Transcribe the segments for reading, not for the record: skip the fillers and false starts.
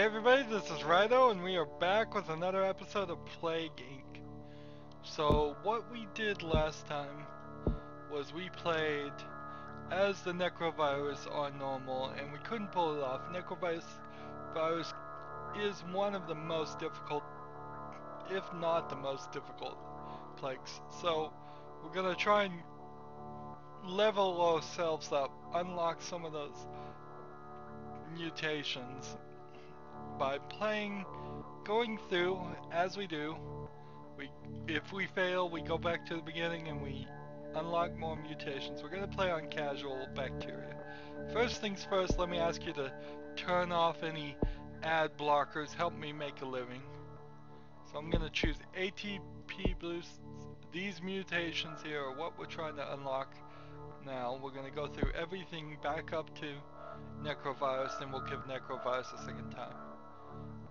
everybody, this is Rydo, and we are back with another episode of Plague Inc. So, what we did last time was we played as the Necrovirus on normal, and we couldn't pull it off. Necrovirus is one of the most difficult, if not the most difficult, plagues. So, we're gonna try and level ourselves up, unlock some of those mutations by going through as we do. If we fail, we go back to the beginning and we unlock more mutations. We're going to play on casual bacteria. First things first, let me ask you to turn off any ad blockers. Help me make a living. So I'm going to choose ATP boosts. These mutations here are what we're trying to unlock now. We're going to go through everything back up to Necrovirus, then we'll give Necrovirus a second time.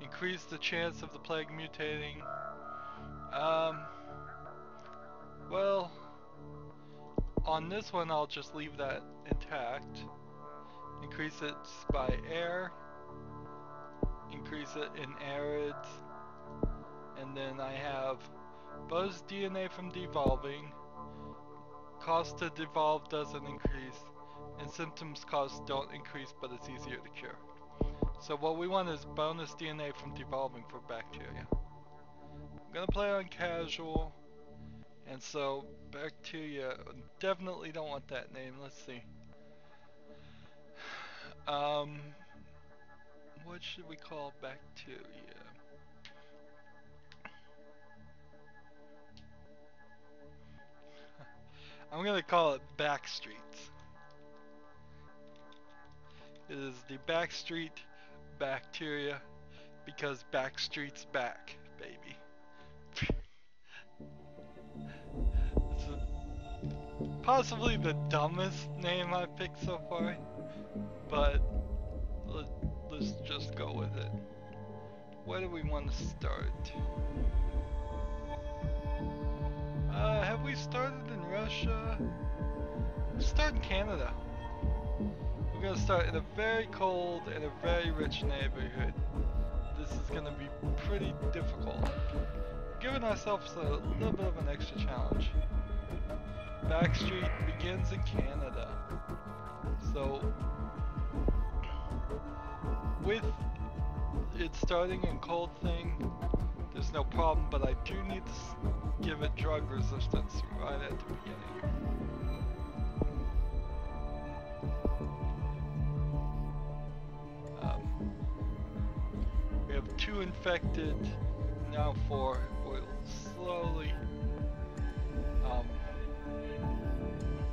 Increase the chance of the plague mutating. Well, on this one I'll just leave that intact. Increase it by air. Increase it in arids. And then I have buzz DNA from devolving. Cost to devolve doesn't increase. And symptoms cost don't increase, but it's easier to cure. So what we want is bonus DNA from devolving for bacteria. I'm gonna play on casual, and so bacteria, definitely don't want that name. Let's see. What should we call bacteria? I'm gonna call it Backstreet. It is the Backstreet bacteria because Backstreet's back, baby. Possibly the dumbest name I've picked so far, but let's just go with it. Where do we want to start? Have we started in Russia? Let's start in Canada. We're gonna start in a very cold and a very rich neighborhood. This is gonna be pretty difficult. Giving ourselves a little bit of an extra challenge. Backstreet begins in Canada. So, with it starting in cold thing, there's no problem, but I do need to give it drug resistance right at the beginning. We have 2 infected, now 4. We'll slowly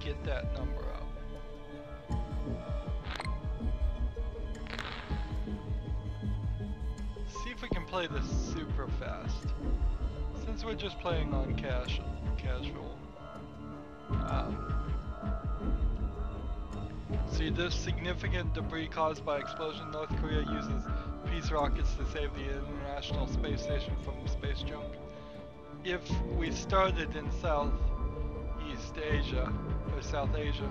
get that number up. See if we can play this super fast. Since we're just playing on casual. See, this significant debris caused by explosion. North Korea uses peace rockets to save the International Space Station from space junk. If we started in Southeast Asia, or South Asia,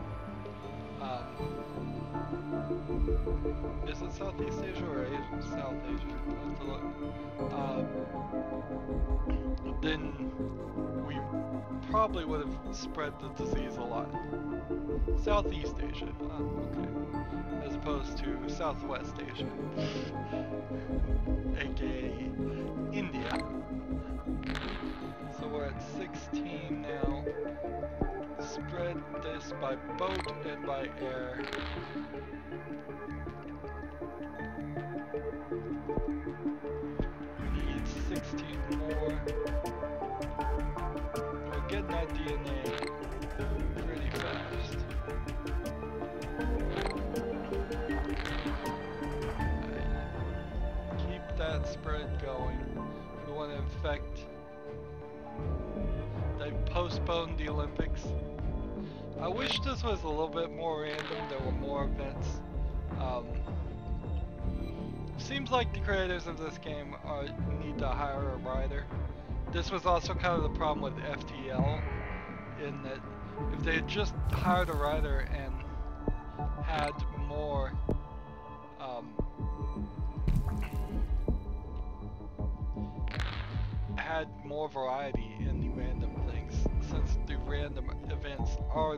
is it Southeast Asia or Asia? South Asia, I'll have to look. Then we probably would have spread the disease a lot. Southeast Asia, okay, as opposed to Southwest Asia, aka India. So we're at 16 now. Spread this by boat and by air. We need 16 more. We're getting that DNA pretty fast. Keep that spread going. We want to infect. They postponed the Olympics. I wish this was a little bit more random, there were more events. Seems like the creators of this game need to hire a writer. This was also kind of the problem with FTL, in that if they had just hired a writer and had more add more variety in the random things, since the random events are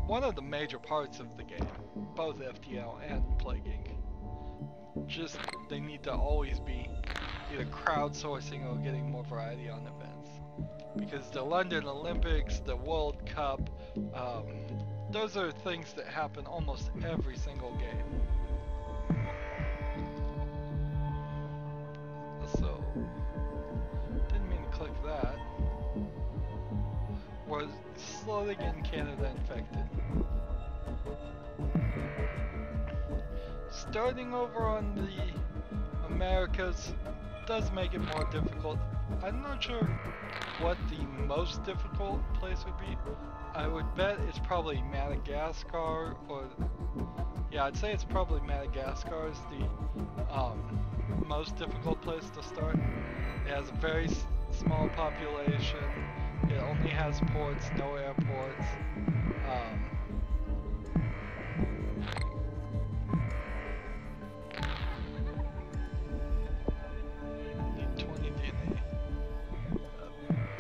one of the major parts of the game, both FTL and Plague Inc. Just, they need to always be either crowdsourcing or getting more variety on events. Because the London Olympics, the World Cup, those are things that happen almost every single game. So, didn't mean to click that. We're slowly getting Canada infected. Starting over on the Americas does make it more difficult. I'm not sure what the most difficult place would be. I would bet it's probably Madagascar, or yeah, I'd say it's probably Madagascar is the most difficult place to start. It has a very small population. It only has ports, no airports. 20 DNA.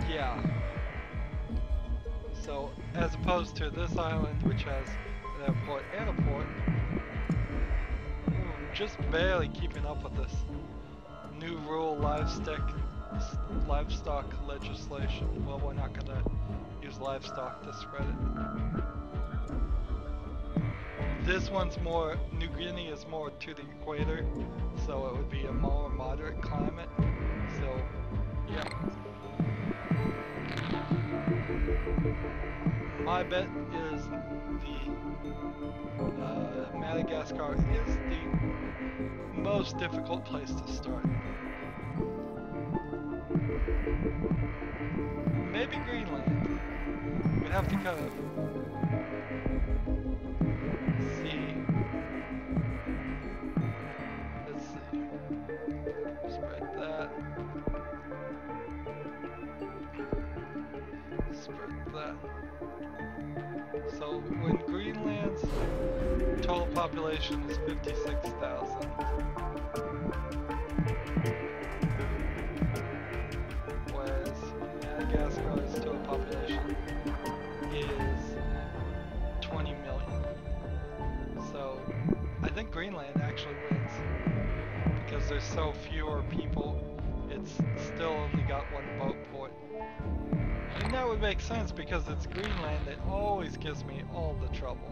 Yeah. So, as opposed to this island, which has an airport and a port, just barely keeping up with this new rural livestock legislation. Well, we're not gonna use livestock to spread it. This one's more, New Guinea is more to the equator, so it would be a more moderate climate. So, yeah. My bet is the Madagascar is the most difficult place to start. Maybe Greenland. We'd have to kind of see. Let's see. Spread that. Spread that. So when Greenland's total population is 56,000. Madagascar's total population is 20 million. So I think Greenland actually wins because there's so fewer people. It's still only got one boat port. And that would make sense because it's Greenland. It always gives me all the trouble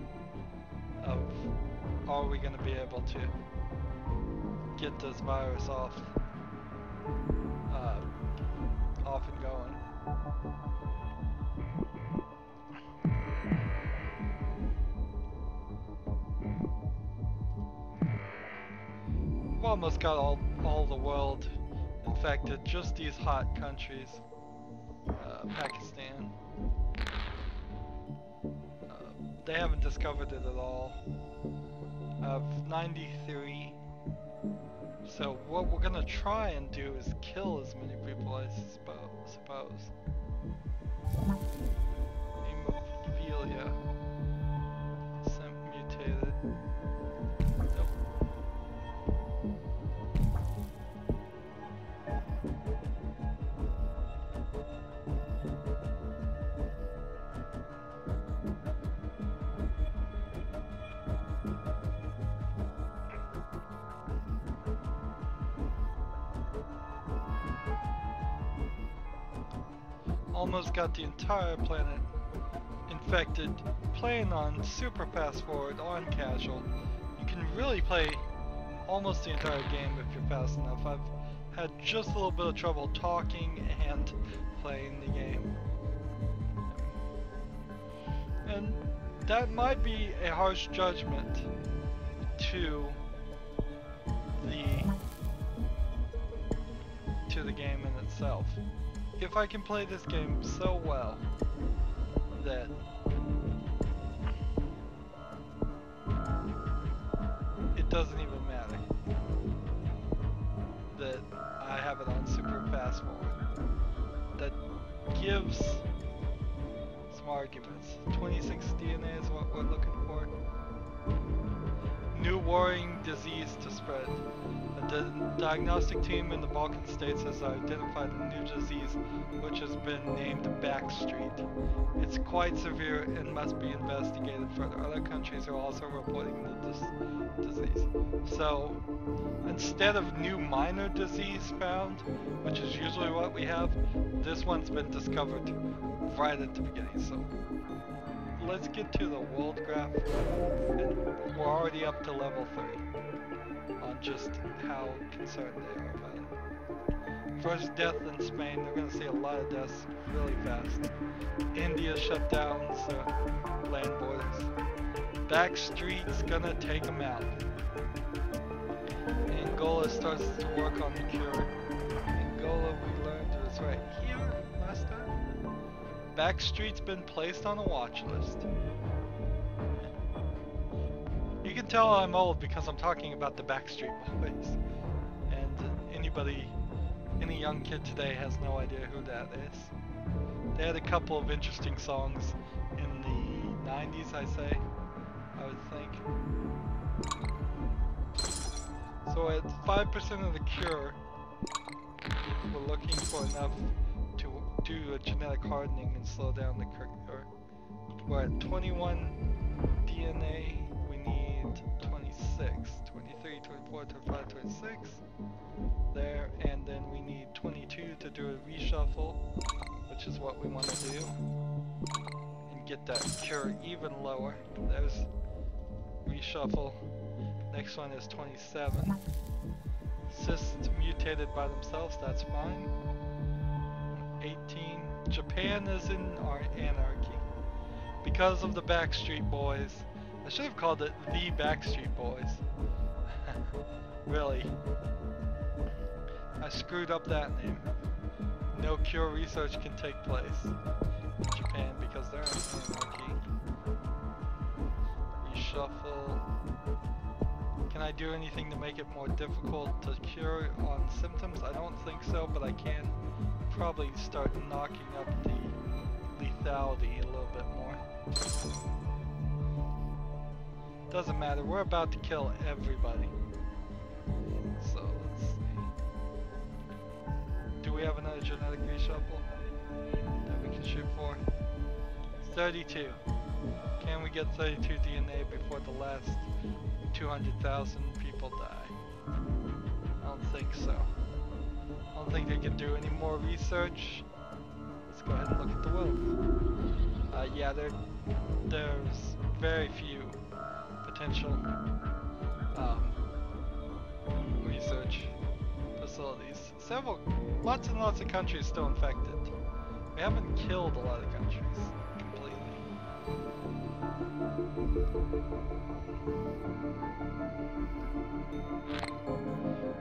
of, are we going to be able to get this virus off and going. We've almost got all the world infected, just these hot countries. Pakistan. They haven't discovered it at all. 93. So what we're gonna try and do is kill as many people as suppose. Hemophilia. Mutated. Nope. Almost got the entire planet infected. Playing on super fast forward on casual, you can really play almost the entire game if you're fast enough. I've had just a little bit of trouble talking and playing the game. And that might be a harsh judgment to the game in itself. If I can play this game so well that it doesn't even matter that I have it on super fast forward, that gives some arguments. 26 DNA is what we're looking for. New worrying disease to spread. A The diagnostic team in the Balkan states has identified a new disease which has been named Backstreet. It's quite severe and must be investigated further. Other countries are also reporting the disease. So, instead of new minor disease found, which is usually what we have, this one's been discovered right at the beginning. So, let's get to the world graph, and we're already up to level 3 on just how concerned they are about it. First death in Spain, they're going to see a lot of deaths really fast. India shut down land borders. Backstreet's going to take them out. Angola starts to work on the cure. Angola, we learned, was right here last time. Backstreet's been placed on a watch list. You can tell I'm old because I'm talking about the Backstreet Boys. And any young kid today has no idea who that is. They had a couple of interesting songs in the 90s, I would think. So at 5% of the cure, we're looking for enough to do a genetic hardening and slow down the cure. We're at 21 DNA. 26, 23, 24, 25, 26 there, and then we need 22 to do a reshuffle, which is what we want to do, and get that cure even lower. There's reshuffle. Next one is 27. Cysts mutated by themselves, that's fine. 18. Japan is in our anarchy because of the Backstreet Boys. I should have called it the Backstreet Boys. Really. I screwed up that name. No cure research can take place in Japan because they're in anarchy. Reshuffle. Can I do anything to make it more difficult to cure on symptoms? I don't think so, but I can probably start knocking up the lethality a little bit more. Doesn't matter, we're about to kill everybody. So, let's see. Do we have another genetic reshuffle that we can shoot for? 32. Can we get 32 DNA before the last 200,000 people die? I don't think so. I don't think they can do any more research. Let's go ahead and look at the world. Yeah, there's very few potential research facilities. Lots and lots of countries still infected. We haven't killed a lot of countries completely.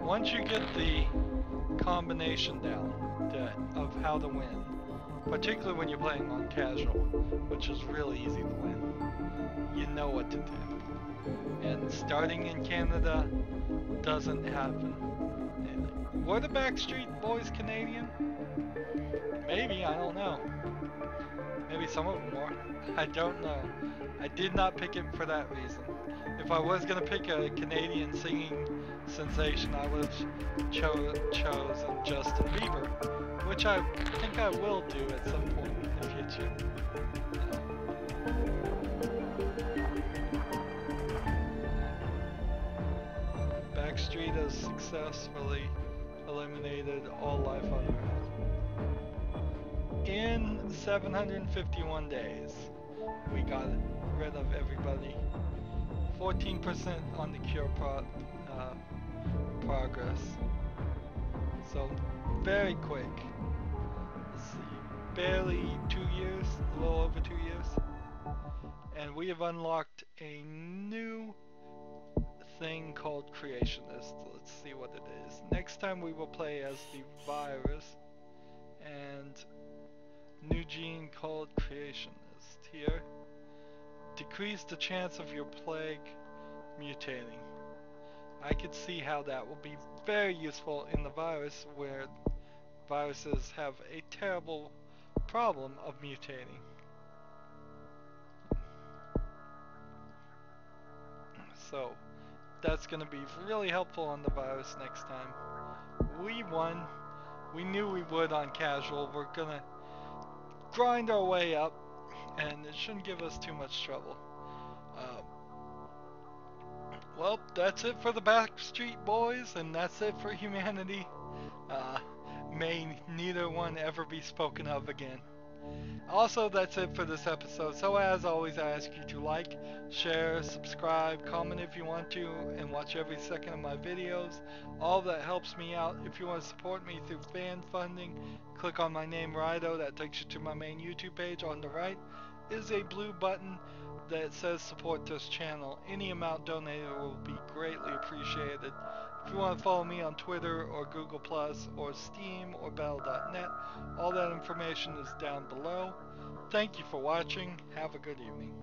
Once you get the combination down of how to win, particularly when you're playing on casual, which is really easy to win, you know what to do. And starting in Canada doesn't happen. Were the Backstreet Boys Canadian? Maybe, I don't know. Maybe some of them were. I don't know. I did not pick it for that reason. If I was going to pick a Canadian singing sensation, I would have chosen Justin Bieber, which I think I will do at some point in the future. Backstreet has successfully eliminated all life on Earth. In 751 days, we got rid of everybody. 14% on the cure progress. So, very quick. Let's see, barely 2 years, a little over 2 years. And we have unlocked a new thing called Creationist. Let's see what it is. Next time we will play as the virus, and new gene called Creationist here. Decrease the chance of your plague mutating. I could see how that will be very useful in the virus, where viruses have a terrible problem of mutating. So that's going to be really helpful on the virus next time. We won. We knew we would on casual. We're going to grind our way up, and it shouldn't give us too much trouble. Well, that's it for the Backstreet Boys, and that's it for humanity. Uh, may neither one ever be spoken of again. Also, that's it for this episode. So as always, I ask you to like, share, subscribe, comment if you want to, and watch every second of my videos. All that helps me out. If you want to support me through fan funding, click on my name, Rydo. That takes you to my main YouTube page. On the right is a blue button that says support this channel. Any amount donated will be greatly appreciated. If you want to follow me on Twitter or Google Plus or Steam or Battle.net, all that information is down below. Thank you for watching. Have a good evening.